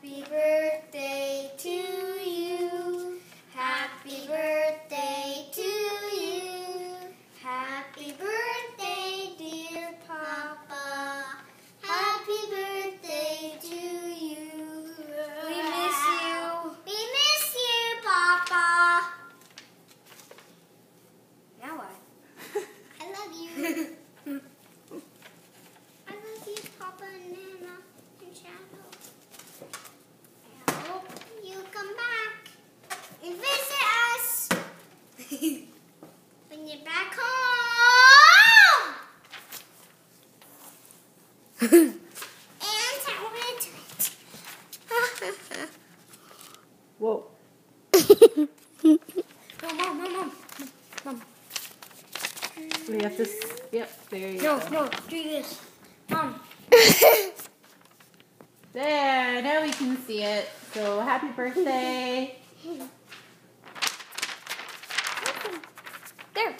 Happy birthday to you. Happy birthday to you. Happy birthday, dear Papa. Happy birthday to you. We miss you. We miss you, Papa. Now what? I love you. I love you, Papa and Nana and Shadow. I hope you come back and visit us when you're back home. And tell it to it. Whoa. Mom. We have to. Yep, there you go. No, do this. Mom. There, now we can see it. So happy birthday. There.